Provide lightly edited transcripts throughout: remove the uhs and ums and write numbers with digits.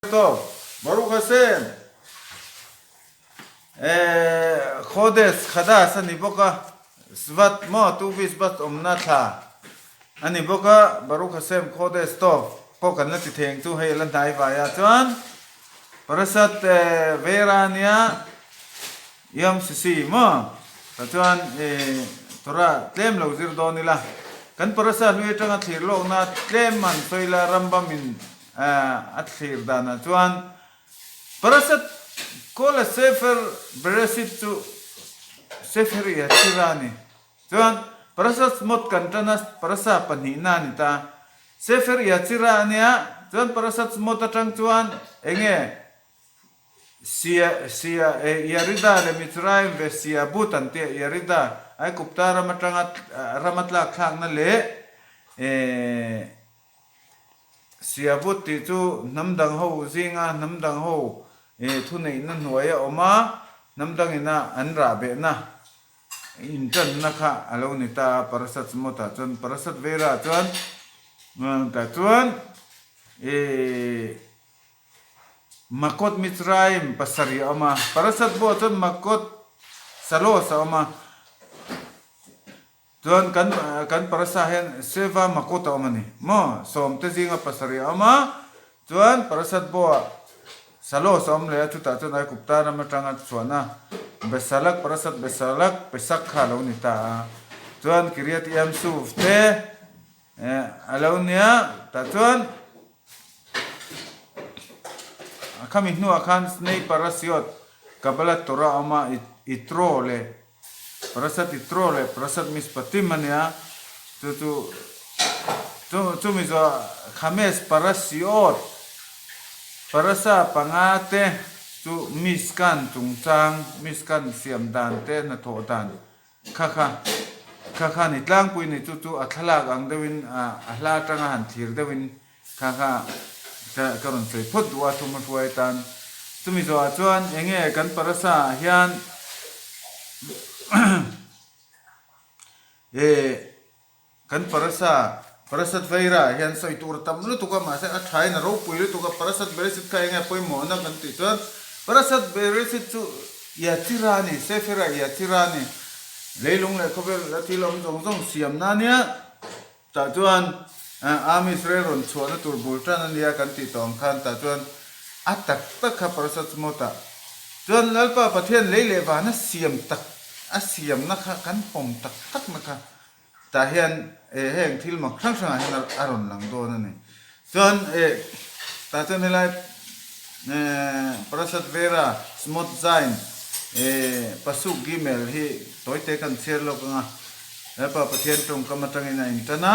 טוב, ברוך השם. חודש חדש, אני בוקר סבת מות ובסבת אומנתה. אני בוקר ברוך השם חודש טוב. פה כאן לתתהים צו הילנטאי והיה צואן. פרסת וירניה יום שישי מו. תצואן תורה תלם לו זיר דונילה. כאן פרסת lui trong athir lo na tlem man soila rambamin athir dana chuan parasat kola sefer beresit chu sefer ya tirani chuan parasat mot kantanas parasa pani na ni ta sefer ya tirania chuan parasat mot atang chuan enge sia yarida le mitraim ve sia butan te yarida ai kupta ramatangat ramatla khang na le siabut ti chu namdang ho zinga namdang ho thunei nan huaya oma namdang ina anra be na intan na kha alo ni ta parasat mota chon parasat vera chon ta chuan makot mitraim pasari oma parasat bo chon makot salo sa oma tuan kan parasahen seva makota omani mo som te zinga pasari ama tuan parasat bo salo som le chuta chun ai kupta na matanga chuana besalak parasat besalak pesak khalo ni ta tuan kriat yam suf te alaunia ta tuan kami nu akan snei parasiot kabalat tora ama itrole parasat itrole parasat mispatim mania tu mizo khames parasiot parasa pangate tu miskan tungchang miskan siam dan te na tho dan kha ni tlang pui ni tu athalak ang dewin ahla tanga han thir dewin kha karon sei phot wa thu ma huai tan tu mizo chuan enge kan parasa hian kan parasat veira hian soi tur tam lu tuka ma se a thai na ro pui lu tuka parasat beresit kai nga poi mo na kan ti chuan parasat beresit chu ya tirani sefera ya tirani leilung le khobel la tilom jong jong siam na nia ta chuan ami sreron chuan tur bultan ania kan ti tong khan ta chuan atak tak kha parasat mota chuan lalpa pathian leile wa na siam tak asiam na kha kan pom tak tak na kha ta hian heng thil mak thang thang hian aron lang do na ni chuan ta chuan helai parasat vera smot zain pasuk gimel hi toite kan cher lo ka pa pathian tong kamatang ina intana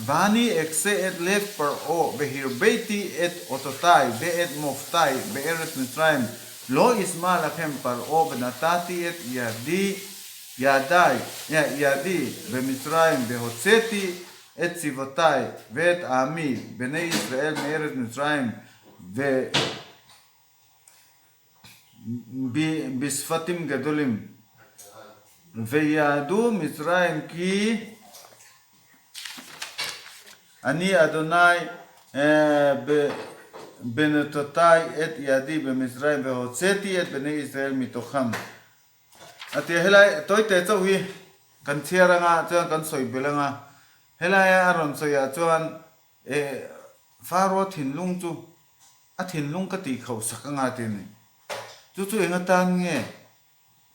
vani exe et lef per o behir beiti et ototai be et moftai be eret mitraim lo isma lachem par o benatati et yadi ידיי, ידי במצרים בהוצאתי את צבאותיי ואת עמי בני ישראל מארץ מצרים ובשפטים גדולים ויעדו מצרים כי אני אדוני בנתותי את ידי במצרים והוצאתי את בני ישראל מתוכם ati helai toite chau hi kan chiaranga chuan kan soi belanga helai aron soya chuan faro thinlung chu a thinlung ka ti khau sakanga te ni chu enga tan nge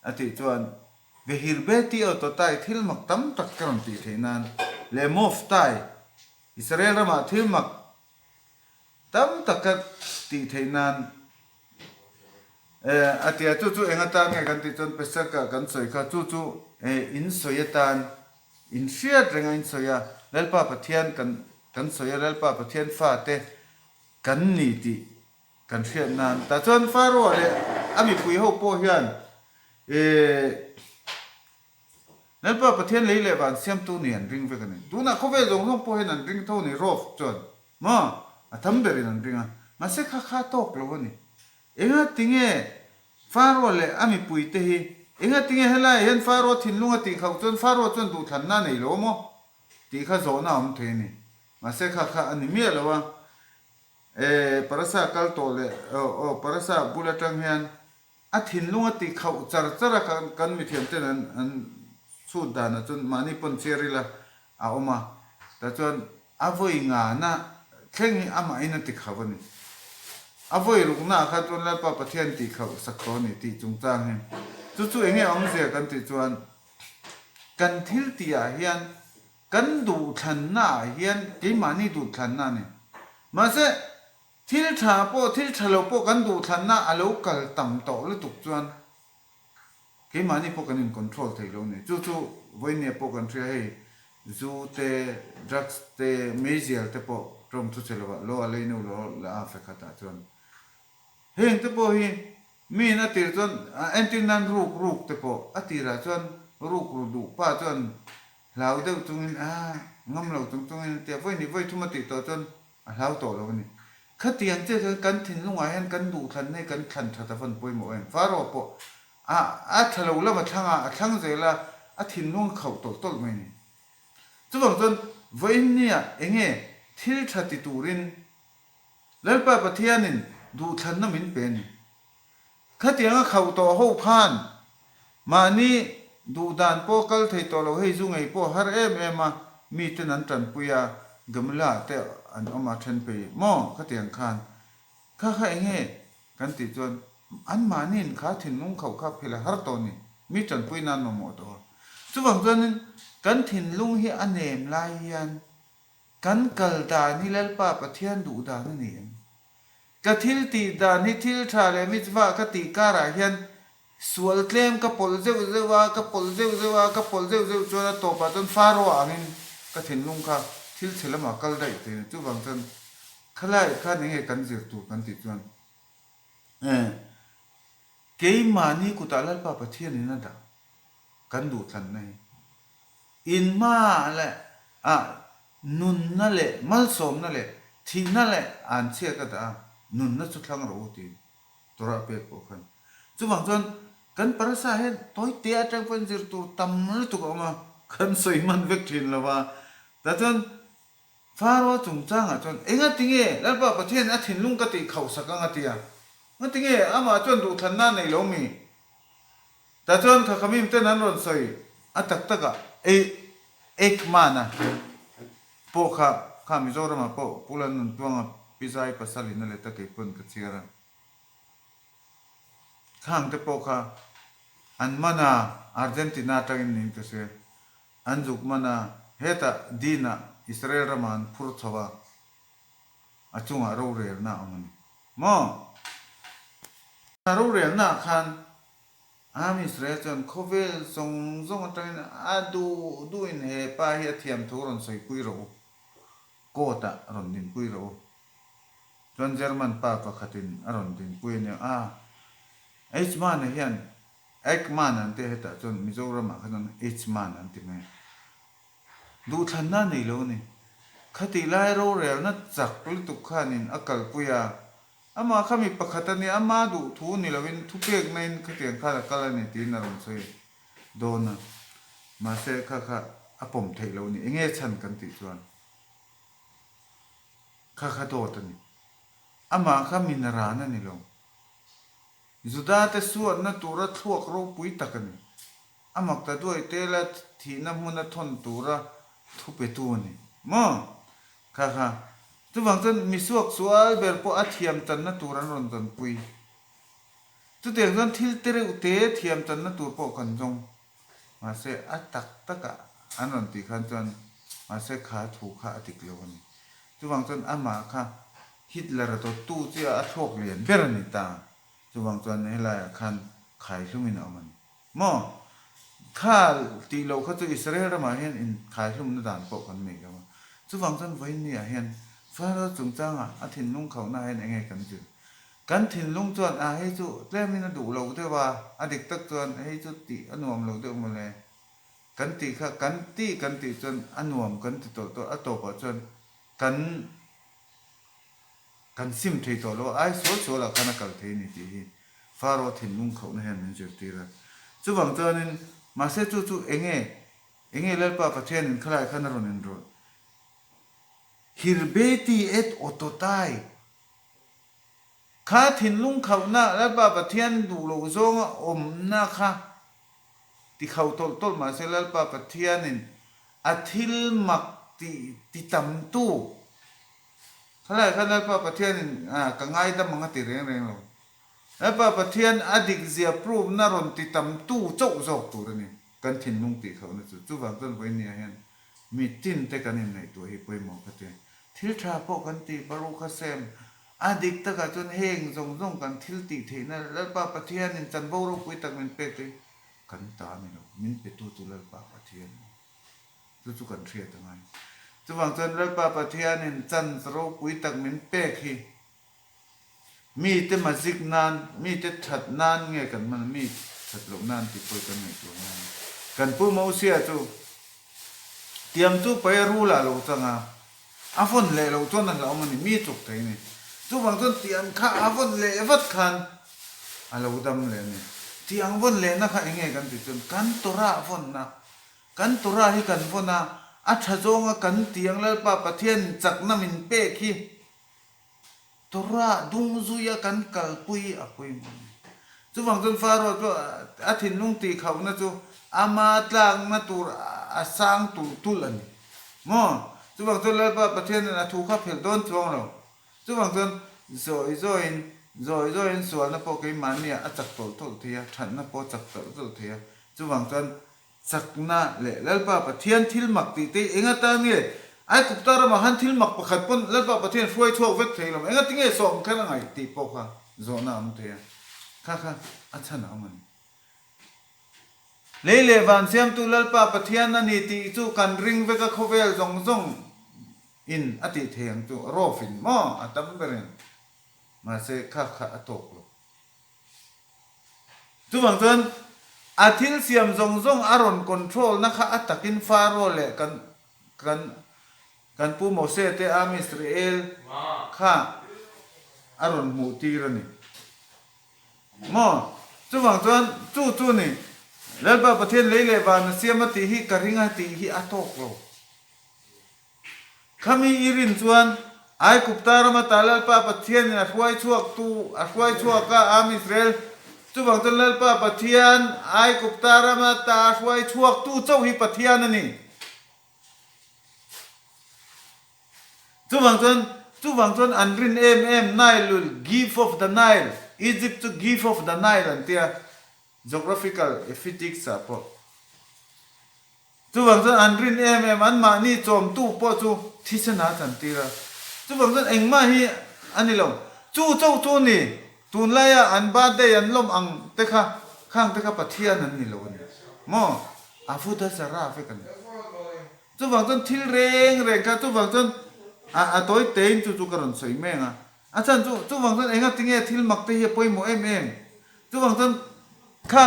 ati chuan ve hirbeti auto tai thil mak tam tak karon ti theinan le mof tai israel rama thil mak tam tak ti theinan atia chu enga ta nge kan ti chon pesaka kan soi kha chu in soyatan in fiat renga in soya lalpa pathian kan soya lalpa pathian fa te kan ni ti kan fiat nan ta chon faro le ami pui ho po hian lalpa pathian leile ban siam tu nian ring ve kan tu na khove jong jong po hian ring tho ni rof chon ma atham berin an ringa ma se kha tok lo ni enga tinge faro le ami pui te hi enga tinge helai hen faro thinlunga ti khau chon faro chon du than na nei lo mo ti kha zo na om the ni ma se kha ani mi lo wa parasa kal to le parasa bulatang hian a thin lunga ti khau char chara kan mi thiam ten an su dana chun mani pon cherila a oma ta chon avoi nga na thleng ama ina ti khawani avoi rukna kha chon la pa pathian ti khau sakho ni ti chungchang he chu enge ong se kan ti chuan kan thil tia hian kan du than na hian ke mani du than na ni ma se thil tha po thil thalo po kan du than na alo kal tam to le tuk chuan ke mani po kan in control thei lo ni chu voi ne po kan thria hei zu te drugs te mezial te po trom thu chelo lo ale no lo la fa khata chuan heng te po hi mi na tir chuan antinan ruk te po atira chuan ruk ru du pa chuan lau deuh chungin ngam lo chungin te voi ni voi thuma ti to chuan a lau to lo ni khatiang che kan thin lunga hian kan du than nei kan than tha ta van poi mo en faro po a thalo la ma thanga a thang zela a thin lung khau tol mai ni chuwang chon voi nia enge thil tha ti turin lalpa pathianin du than na min pe ni khatiang a khau to ho phan mani du dan po kal thei to lo hei zu ngai po har em a mi ten an tran puya gamla te an oma then pe mo khatiang khan kha enge kan ti chon an manin kha thin lung khau kha phela har to ni mi tran pui nan no mo to chuwang chon kan thin lung hi anem lai hian kan kal da ni lalpa pathian du da ni ka thil ti da ni thil tha le mitwa ka ti kara hian sual tlem ka pol zewa ka pol zewa chona to pa ton faro angin ka thin lung kha thil thelama kal dai te chu bang ton khalai kha ni kan zir tu kan ti chuan ke mani ku ta lalpa pathian ni na da kan du than nei in ma le nun na le mal som na le thi na le an che ka da nun na chu thlang ro ti tora pe ko khan chu bang chon kan parasa he toy te atang pon zir tu tam lu tu ko ma kan soi man vek thin lawa ta chon faro chung chang a chon enga tinge lalpa pathian a thin lung ka ti khau sakang atia nga tinge ama chon du than na nei lo mi ta chon kha khamim te nan ron soi atak taka ek mana po kha Mizoram po pulan nun tuanga pizai pasali na le ta ke pon ka chira khang te po kha an mana Argentina tangin nin te se anjuk mana heta dina Israel raman phur thawa achunga ro re na amani mo ro re na khan Israel chon khovel song tangin du in he pa hi thiam thuron soi pui ro kota ron din pui ro chon German pa khatin aron din pui ne H-man hian Ekman an te heta chon Mizoram khanon H-man an ti me du than na nei lo ni khati lai ro rel na chak lu tu khanin akal puya ama khami pakhatani ama du thu ni lovin thu pek nain khatiang khala kala ni ti na ron soi dona ma se kha apom thei lo ni enge chan kan ti chuan kha do tani ama khami na ra na ni lo zuda te suat na tura thuak ro pui takani amak ta duai te la thi na huna thon tura thu pe tu ni mo kha tu wang chen mi suak sual ber po athiam tan na turan ron tan pui tu te zon thil tere ute thiam tan na tur po kan jong ma se atak taka anon ti khan chan ma se kha thu kha atik lo ni tu wang chen ama kha Hitler to tu chia a thok lian ber ni ta chu wang chuan helai khan khai hlumin aman mo kha ti lo kha chu Israel ma hian in khai hlum na dan po kan me ga chu wang chuan voi ni a hian faro chung chang a thin lung khau na hian enge kan thin lung chuan hei chu tlemina du lo de wa adik tak chuan hei chu ti anuam lo de mo le kan ti kha kan ti chuan anuam kan ti to ato pa chuan kan sim thei to lo ai so la kana kal thei ni ti faro thin lung khau na hian min jer ti ra chu wang chuanin ma se chu enge lalpa pathian in khalai khana ron en ro hirbeti et ototai ข้าถิ่นลุงเขาหน้าแล้วป้าปะเทียนดูโลโซงอมหน้าค่ะที่เขาต้นมาเสร็จแล้วป้าปะเทียนนี่อาทิลมักที่ตำตู้เขาเลยเขาแล้วป้าปะเทียนนี่ก็ง่ายแต่มันก็ติเร่งๆเราแล้วป้าปะเทียนอดีตเสียปรูมน่ารนที่ตำตู้โจ๊กตัวนี้กันถิ่นลุงตีเขาเนี่ยจู่ๆบางต้นไว้เนี่ยเห็นมีจิ้นแต่กันในตัวให้ไปมองกันเถอะทิลทราพวกกันตีบารุคเซมอดีตตะกันจนเฮงส่งกันทิลตีเทนะแล้วป้าปะเทียนนี่จันบารุคุยตักมันเป็ดกันตาไม่รู้มินเป็ดตัวแล้วป้าปะเทียนจู่ๆกันเทียตั้งไงจู่บางต้นแล้วป้าปะเทียนนี่จันสโรคุยตักมันเป็ดฮีมีแต่มาซิกนานมีแต่ถัดนานเงี้ยกันมันมีถัดลงนานที่ไปกันไม่ตรงนั้นกันผู้มาเสียจู่เตรียมจู่ไปรู้ละเราจังอาฝนเละเราจนนั้นเรามันมีจุกใจนี่จู่บางต้นเตรียมข้าอาฝนเละวัดคันเราดำเลยนี่เตรียมฝนเละนะข้าเองกันติดจนกันตัวระฝนนะกันตัวระที่กันฝนนะอัฐจงกันเตียงแล้วป้าปะเทียนจักน้ำมินเป๊กขี้ตัวระดุงซุยกันกัลปุยอปุยมันจู่บางต้นฟ้าเราจู่อาทิตย์นุ่งตีเขานะจู่อามาตลางนะตัวอาสังตุลันมั้งจู่บางต้นแล้วป้าปะเทียนนะถูกขับเหินโดนทวงเราจู่บางต้นโซยส่วนนะพวกไอ้มันเนี่ยอาจักตัวทุกทีฉันนะพอจักตัวทุกทีจู่บางต้นจักน่าเละแล้วป้าปะเทียนทิลมักตีเองอ่ะตอนนี้ไอ้กุบตาเรามาหันทิลมักประคัดปนแล้วป้าปะเทียนช่วยช่วยเวทเทลมาเองอ่ะทิ้งไอ้สองแค่ละไงตีปอกค่ะโซน่ามันเทียค่ะอาจารย์เอามันเลวันเสียมตุลป้าปะเทียนนั่นนี่ตีจู่กันริงเวกเขาเวลซงอินอติเทียงจู่รอฟินมออัตมันเป็นมาเสกค่ะอตกลจู่บางทีอาทิลเสียมซงอารอนคอนโทรลนะคะอัตกินฟาโรเลกันปูโมเสเตอามิสราเอลค่ะอารอนมูตีรนี่มอจู่บางทีจู่นี่แล้วป้าประเทศเลวานเสียมติฮิกริงาติฮิอตกลขมีอิรินส่วนไอ้กุบตารมาตาลป้าประเทศเนี่ยช่วยช่วยก็อามิสราเอลจู่บางทีแล้วป้าประเทศไอ้กุบตารมาตาช่วยตู้เจ้าฮิประเทศนั่นนี่จู่บางทีอันรินไนลุล gift of the Nile Egypt to gift of the Nile อันเดีย geographical physics อ่ะพอจู่บางทีอันรินอันมานี่โจมตู้พอจู่ที่ชนะจันทีละจู่บางทีเอ็งมาฮีอันนี้ลงจู่เจ้าจู่นี่ตุนไล่อันบาดได้อันลมอังเตะข้างเตะปัทยานั่นนี่ลงนี่มออาฟุตสาราเฟกันจู่บางทีทิลเร่งกันจู่บางทีตัวเต็งจู่กระนั้นสวยแม่งอาจารย์จู่บางทีเอ็งก็ทิ้งทิลมักเตะไปโมจู่บางทีข้า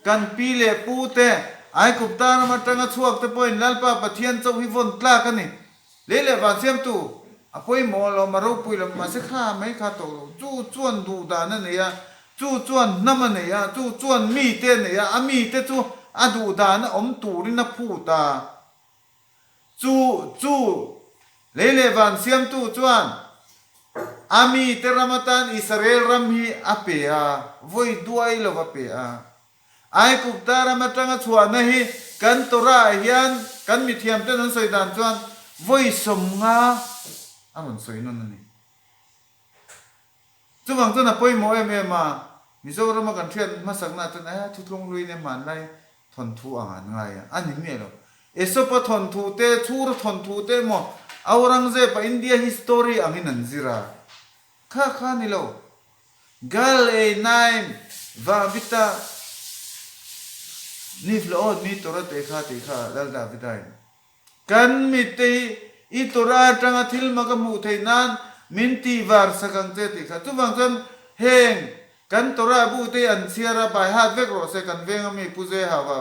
กันปีเล่ปูเตะไอ้กุบตานะมาตั้งช่วงเตะไปนั่นป้าปะเทียนเจ้าฮิฟอนกล้ากันนี่เล่วันเสียมตู้อภัยหมอเรามารู้ปุยเรามาเสกข้าไม่ข้าตัวจู่จวนดูดานั่นเนี่ยจู่จวนน้ำมันเนี่ยจู่จวนมีเต้นเนี่ยมีเต้จู่ดูดานะอมตูรินะพูตาจู่เล่วันเสียมตู้จวนมีเตรามาตันอิสราเอลรัมฮีอเปียวัยด้วยเราอเปียไอ้กุบตารามาตั้งชวนนะฮีกันตัวร้ายยันกันมีเทียมเต้นนั้นใส่ดานจวนวัยสมงามันสวยนั่นนี่จู่บางตัวน่ะป่วยหมอมามิโซเรามากันเทียนมาสักนาจนทุกลงลุยเนี่ยมันได้ทนทุอ่านไงอันนี้เนี่ยหรอเอสปะทนทุเตชูรทนทุเตหมอเอารังเซปอินเดียฮิสตอรีอันนี้นั่นสิระข้านี่เรากัลเอนายมวาบิตานี่ฟลอดมีตัวรัตเอกาติข้าแล้วดาวิดายกันมิตีอีตัวราจังทิลมากมูเทนันมินตีวาร์สกังเจติข้าทุกบางคนเฮงกันตัวราบูเตอันเสียระบายฮัดเวกโรเซกันเวงมีผู้เจ้าว่า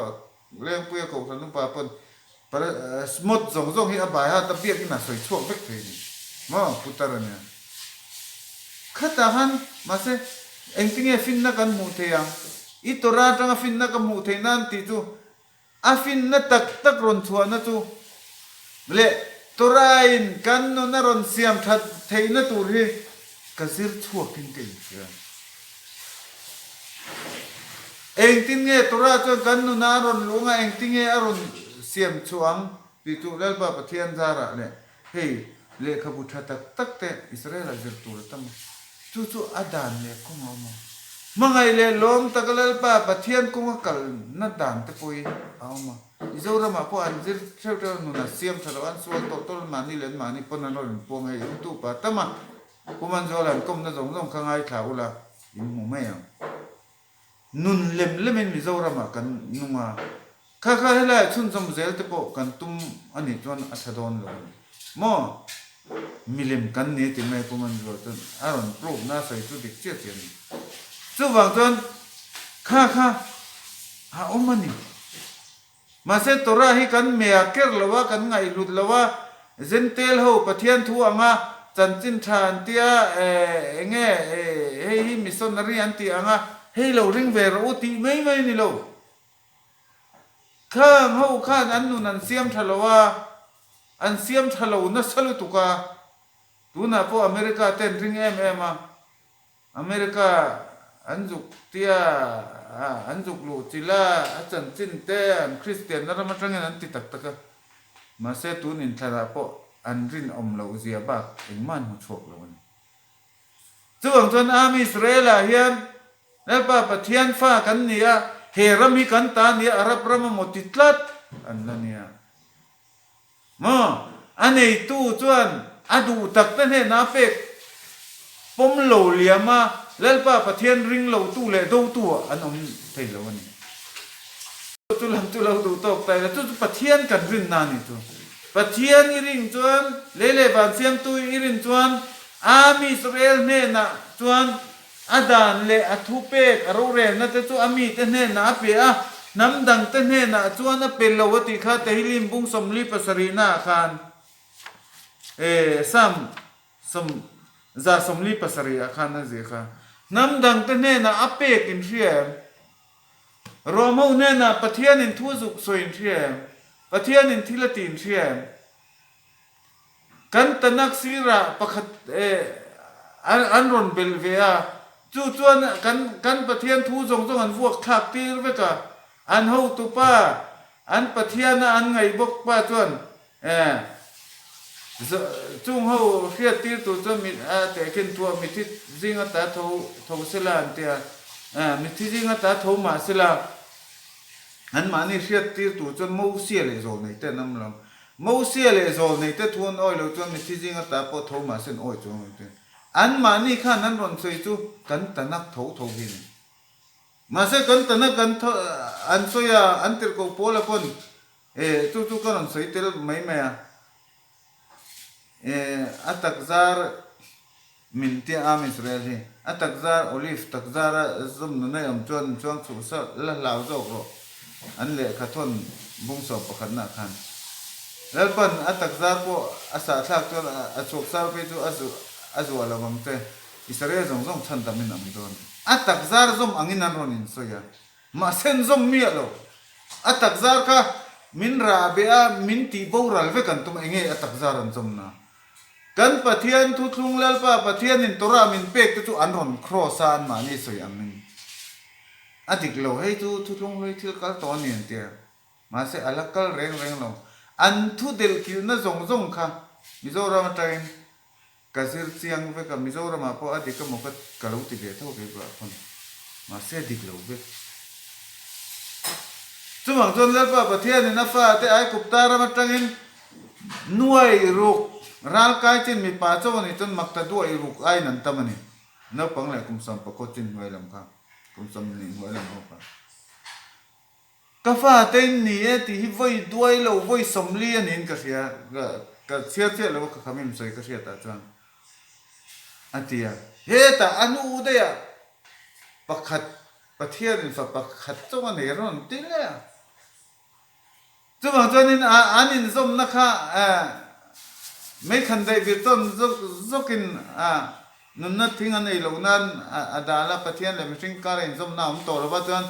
เลี้ยงผู้ยากของนุปาปนสมุดส่งให้อบายฮัดตะเบียกนี่น่ะสวยช่วงเวกเทนี่มาพุทธาเนี่ยข้าตาหันมาเสเอ็งทิ้งฟินนักกันมูเทียงอีตัวราจังฟินนักกันมูเทนันติจูฟินนักตักรอนชัวนะจูเละตัวรายกันนนรอนเสียมทัดเทนตัวที่ กระซิบชั่วกินกินเองทิ้งเงี้ยตัวราชกันนุนารอนลุงเองทิ้งเงี้ยอารอนเสียมช่วงปิจุเลลปะปะเทียนจาระเนี่ยเฮ้ยเลขบุตรตักเตอิสราเอลจะตัวตั้มจู่ๆอดานเนี่ยก็งงมังไงเลยลมตะกเลลปะปะเทียนก็งกัลนัดดานตะปุยเอามาอิจฉามาพออันจิรเท่านุนเสียมทะเลวันส่วนโตๆมานี่เลนมานี่ปนนั่นปงไงยุตุปะตั้มมากูมันจะอะไรก็มันจะส่งข้างไงข่าวละยิ่งมุ่งไม่ยังนุนเล็มเล็มมิจฉามากันนุ่งอ่ะข้าเห็นแล้วชุนสมเซลต์ปอกันตุ้มอันนี้จวนอัศดอนเลยมอมิเลมกันเนี่ยที่ไม่กูมันจะจนอารมณ์โปร่งน่าใส่ชุดเด็กเจี๊ยบอย่างนี้จู่บางจวนข้าหาอมมันนี่มาเสตัวราให้กันเมียเกิดละว่ากันไงหลุดละว่าเซนเตลหูปะเทียนทัวงาจันจินทานเตียเงี้ยเฮ้ยมิสซอนนารีอันตีอ่ะเฮ้ยเราเร่งเวรอุติไม่นี่เราข้างหูข้างอันนู้นอันเสียมทะเลว่าอันเสียมทะเลนัสลุตุกาดูนะพวกอเมริกาเต้นริงมาอเมริกาอันจุกเตียอันจุกลูจิลาอาจารย์จินเตอันคริสเตียนนั่นมาจังเงินอันติดตักมาเสตุนินทาราพวกอันรินอมเราเสียบักเองมันหัวโฉกเราเนี่ยส่วนจนอามิสเรลาเฮียนแล้วป้าปะเทียนฟ้ากันเนี่ยเฮรมีกันตาเนี่ยอารับรำมมติตลัดอันนั้นเนี่ยมาอันนี้ตู้จวนอดูตักนั่นเห็นนาเป็กปมโหลเลียมาแล้วป้าปะเทียนริงโหลตู้เล่ดูตัวอันนั้นเท่าวันนี้ตุลังตุเราดูตกแต่แล้วตุปะเทียนกันรินนานี่ตัวปะเทียนอีริงจวนเล่บางเสียมตุอีริงจวนอามิอิสราเอลเนี่ยนะจวนอาดานเลอทุเปกอรุเรนนั่นแต่ตัวอามิเตเนี่ยนะเปียน้ำดังเตเนี่ยนะจวนนั่นเป็นลาวติข้าเตหิลิมบุงสมลีปัสรีนาคานซัมซาสมลีปัสรีอาคานนั่นสิค่ะน้ำดังเตเนี่ยนะอเปกอินเทียรอมูเนี่ยนะปะเทียนินทูสุกสวยอินเทียปะเทียนินทิลตินเทียกันตนักศิระประคัดอันรอนเบลเวียจู่จวนกันปะเทียนทูจงอันพวกขักตีร์เวกะอันเฮาตุป้าอันปะเทียนอันไงบกป้าจวนจุงเฮาเฮียตีร์ตัวจวนมิแต่กินตัวมิที่จิงอัตตาทเสลาอันเตียมิที่จิงอัตตาทมาเสลาอันมานี่เฮียตีร์ตัวจวนมูเสียเลยโซนนี่แต่น้ำลำมูเสียเลยโซนนี่แต่ทวนอ้อยเราจวนมิที่จิงอัตตาพอทมาเส้นอ้อยจวนนี่อันมานี่ข้านั้นรอนสวยจู่กันตนักทหินมาเสกันตนักกันอันสวยอันเตอร์โกโพลคนจู่กันรอนสวยเตลไม่อัตักซาร์มินที่อามิสเรลีอัตักซาร์โอลิฟตักซาร์ซุมนั่นเองจวนสุสละลาวโจกโรอันเละขัดทนบุ้งสอบประคันนักขันแล้วปันอัตักซาร์ก็อาศัยทักจวนอัศวซาร์ไปจู่อาจว่าเราบังเตอิสราเอลส่งฉันทำมินอัมโดนอัตักซาร์ส่งอังอินันรอนินโซยามาเซนส่งมีอะไรอัตักซาร์ก็มินราเบียมินตีบูรัลเวกันตุมเองอัตักซาร์อันส่งนะกันปะเทียนทุลุงเลลปะปะเทียนนินตัวรามินเป็กตัวอันรอนครอซานมานี่โซยามินอดีกเราให้ทุลุงเลยที่กัลตอนนี้เตียมาเสอลักกัลเร่งเราอันทุเดลคิวน่ะส่งค่ะมิโซรามาใจกระซิบเสียงเวกับมิโซรามาพออดีก็มันก็กระลุติเกตเท่าเกี่ยวคนมาเสียดิกเราเวกจุมังจนเล่ปะประเทศนี่นะฟ้าแต่ไอ้กุปตารามาจังอินหน่วยรุกรัลกายจินมีป่าเจ้านี่จนมักตะด้วยรุกไอ้นั่นตะมันนี่นับปังเลยกุมสัมปะโคจินหน่วยลำค่ะกุมสัมนี่หน่วยลำเขาค่ะกาฟ้าเต็นนี่ที่ฮิวด้วยเราวยสมเลียนินก็เสียก็เสียแล้วก็ขมิ้นใส่ก็เสียตาจังอันที่เฮตาอนุอุดยปักขัดประเทศนี่ฝักปักขัดเจ้ามันเรื่องติเลยจุดบางจนินอันนี้สมนะคะไม่คันได้วิตนจกินนั่นนั่นทิ้งอันนี้เหล่านั้นดาราประเทศเลยไม่ทิ้งการเองสมน้ำตัวแล้วว่าจน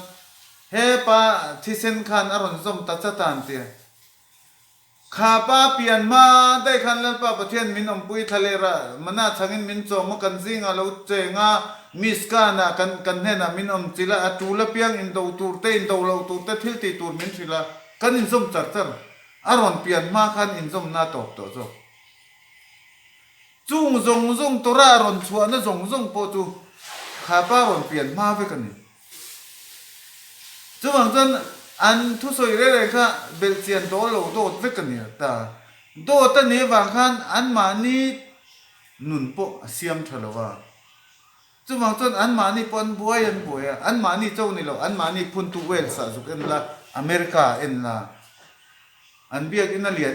เฮปะที่เส้นขันอารมณ์สมตัดตันเตีย ข้าป้าเปลี่ยนมาได้คันแล้วป้าประเทศมินอมปุยทะเลระมันน่าชังอินมินโจมกันซิงาเราเจงามิสกานะกันเฮนะมินอมจิละตูละเปียงอินโดตูเตอินโดเราตูเตทิลติตูมินจิละกันอินซมจัดจัดอารอนเปลี่ยนมาคันอินซมนาตอบตัว จุงจงจงตัวรารอนชวนนะจงจงปอจูข้าป้ารอนเปลี่ยนมาไปกันนี่จุบังจนอันทุสอยเรื่อยๆค่ะเบลเซียนโดโลโดดไปกันนี่ตาโดตันนี้บางครั้งอันมานี่นุนปอเสียมทะเลว่าจุบังจนอันมานี่ปนบัวยันบัวอันมานี่เจ้านี่เราอันมานี่พุนตุเวลส์สุกันละอเมริกาเอ็นละอันเบียกินน่ะเลียน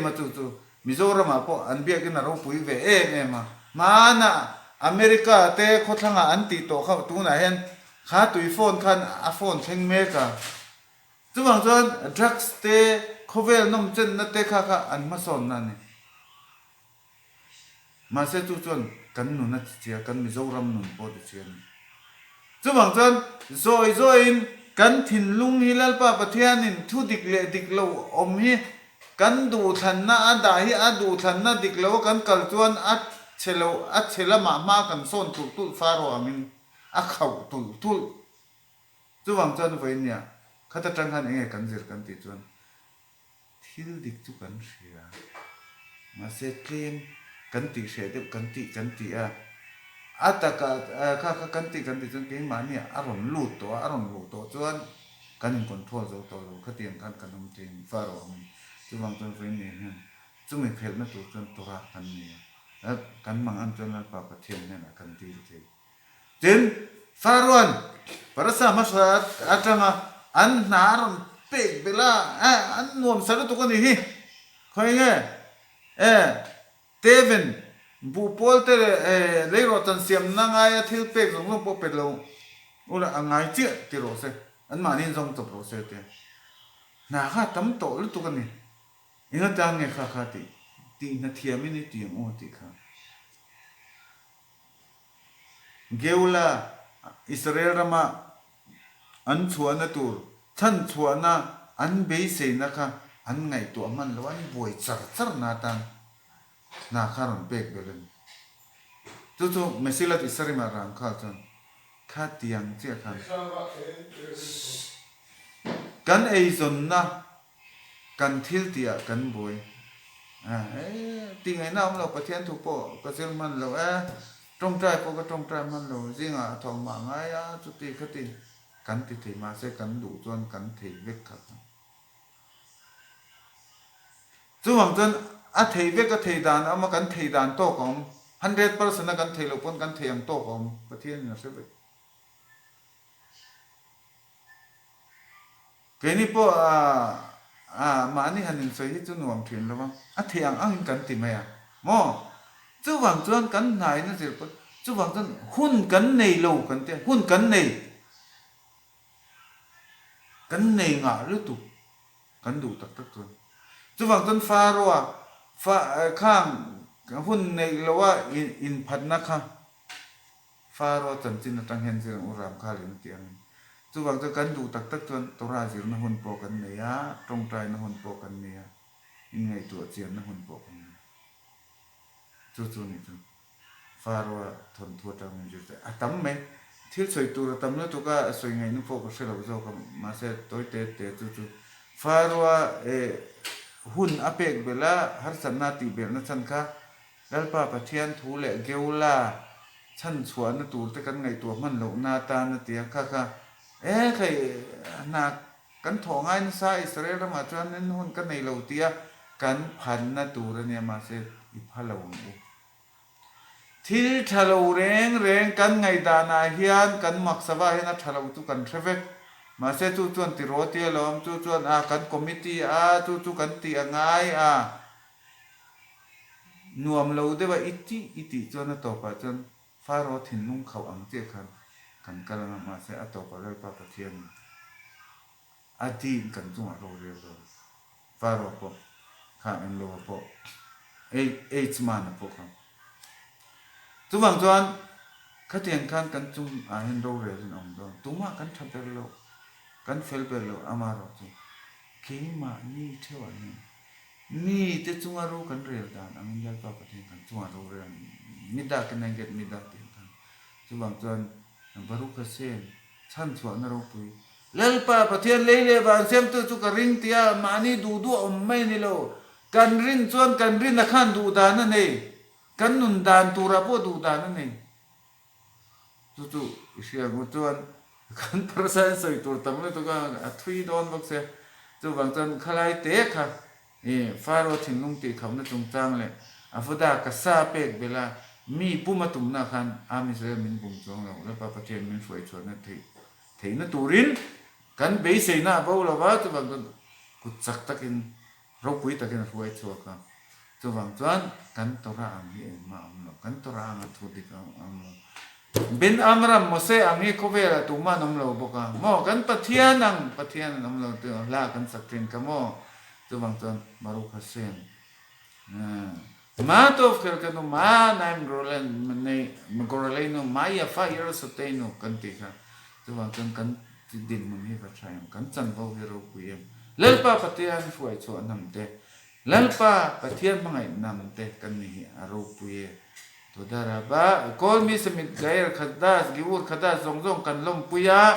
มาจู่มิโซรามาปออันเบียกินน่ะเราปุยเวมานะอเมริกาเตะโคตรงอันติโตเข้าตัวไหนเห็นข้าตุยโฟนคันอ่ะโฟนเชิงเมกาจุดบางส่วนดรักสเตะโคเวลนมเจนนัตเตะข้าอันมาสอนนั่นนี่มาเสจุดส่วนกันนุนัดเจียกันมิโซรามนุนปอดเจียนจุดบางส่วนโซอินกันถิ่นลุงฮิลลปะประเทศนินทุดิกเลดิกโลอมฮีกันดูทันนะอันดาฮิอัดูทันนะดิกโลกันกัลจวนอัดเชลมากันส่วนตุลฟาโรอามินอักเขาตุลจุดบางส่วนไว้เนี่ยข้าจะจังหันเองกันเจอกันติดจวนทิลดิกจุกันเสียมาเสกเลมกันติเสียเด็บกันติอัตตะกะข้ากันติจนเก่งมาเนี่ยอารมณ์ลูดตัวจวนกันคนทั่วตัวเขาเตียงกันนมเตียงฟาโรมันจุบางตัวเป็นเนี่ยจุไม่เพลินนะตัวจนตัวกันเนี่ยแล้วกันบางอันจนนั้นป่าประเทศเนี่ยนะกันตีจนฟาโรนปรสามาสอาจารย์อันนารอนเป๊กเบล่าอันนวมสารตุกันนี่คอยไงเทวินบูพอลเตอร์เลยรถตันเสียมนั่งไอ้ทิลเป็กสงฆ์พอเป็นเราอุละอังไงเจี๊ยที่รถเสอันมานี่จงจบรถเสเตน่าข้าตั้มโตลุตุกันนี่อินาจังเงข้าตีนาเทียมินิตีงโอติข้าเกวลาอิสราเอลรามาอันชวนนะตูท่านชวนนะอันเบยเซนะคะอันไงตัวมันแล้วอันบวยจัรนาตันนาคารอนเปกเบลันจู่ๆเมสิลัดอิสริมารังข้าจนข้าเตียงเจ้าขันกันไอซอนนะกันทิลเตียกันบวยติงไงน้ำเราประเทศถูกปะก็เสียมันเราตรงใจปก็ตรงใจมันเราจริงทองมาไงจุดตีคติกันติดมาเสกันดูจนกันถีเวกขัดจู่หวังจนอาเทเวกเทดานเอามากันเทดานโตของ100%กันเทลปนกันเทียมโตของประเทศนี้เสร็จเกนี่พอมานี่หันใส่ที่จุนหวังเทียนแล้วว่าอาเทียงอ้างกันติไหมมอจู่หวังจนกันไหนนั่นสิปะจู่หวังจนหุ้นกันในโลกันเตะหุ้นกันในงาหรือตุกันดูตักตัวจู่หวังจนฟาโรข้างหุ้นในเราว่าอินพัดนะคะฟาโรจันจินตั้งเห็นเสียงอุรามข้าลินเตียงจู่บางจะกันดูตักจนตัวราจิรนหุ่นโปกันเนี่ยตรงใจนหุ่นโปกันเนี่ยยังไงตัวเจียนนหุ่นโปกันจู่นี่จู่ฟาโรทนทั่วจังมันจุดตั้มไหมที่สวยตัวตั้มแล้วตัวก็สวยไงนึกโปก็เสร็จแล้วก็มาเสร็จตัวเตะจู่ฟาโรหุ่นอเปกเบลาฮาร์สันนาติเบลนั่นฉันค่ะแล้วป้าประเทียนทูเละเกวลาฉันสวนตูแต่กันไงตัวมันเหลวนาตานาเตียค่ะใครนักกันถองไอ้นสายอิสราเอลมาจนนั้นหุ่นกันในเหลวเตียกันพันนาตูระเนี่ยมาเสร็จอีพะเหลวที่ทะเลเร่งกันไงดานาเฮียนกันมักสบายนะทะเลตุกันเทเวกมาเสจู่ติโรตีลมจู่กันคอมมิตี้จู่กันตีง่ายนวมเราได้ว่าอิติจนต่อไปจนฟาโรถินนุ่งเขาอังเจกันกำลังมาเสต่อไปเลยปะประเทียนอดีตกันจุ่มเราเรียบฟาโรพอข้าเอ็นโลพอชมันพอครับจุ่มบางจวนข้าเตียงกันจุ่มเห็นเราเรียนองดอนตุ้มกันทับเปโลกันเฟลเปโลอามาโรจุเคมานี่เท่านี้ มีแต่จงอารู้กันเรียวดานอามินยัลปาปะเทกันจงอารู้เรื่องมิดากันนังเกตมิดาเตียงกันจุบางจวนบารุกเซนท่านสวนนรกปุยเลลปาปะเทียนเลยเลยบางเซมตัวจุกริงเตียมานี่ดูดูอมไม่นี่โลกันรินจวนกันรินนักขันดูดานั่นเองกันนุนดานตูระโพดูดานั่นเองจู่ๆเสียงจวนกันประสานสวยตัวตั้งเลยตัวก็ทุยโดนบอกเสียจู่บางจวนขลายเตะค่ะฟาโรห์ถึงลุงตีเขาเนี่ยจงจังเลยอาฟุดากษาเป็กเวลามีปุ่มตุ่มนักขันอามิเสมินบุญจงเราแล้วปะปะเทียนมินสวยชวนนั่นทีนั่นตูรินกันเบสน่ะบ่าวละว่าจู่บางจวนกุศลตะกินเราปุยตะกินสวยชัวกันจู่บางจวนกันตัวเราอันนี้มาอันนั้นกันตัวเราอันนั้นทุดิกันอันนั้นbin amram mose angi kovela tuma namlo boka mo kan pathian namlo tu la kan sakrin kamo tu bang ton baru khasen ma to khel kan ma naim grolen nei groleno maya fire soteno kan ti kha tu bang ton kan din mun hi ka chai kan chan bo hero kuiem lelpa pathian fuai cho nam te lalpa pathian mangai nam te kan ni aro puye Toda raba, kol mi semit gair khadas, giur khadas zong kan lom puya,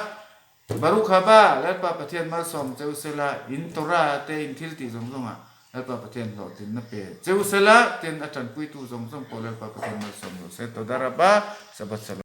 baru khaba, lalpa pathian mal som Jeusela in Torah te in thilti zong a, lalpa pathian lo tin na pe, Jeusela tin atan pui tu zong ko lalpa pathian mal som lo se toda raba, sabat salam.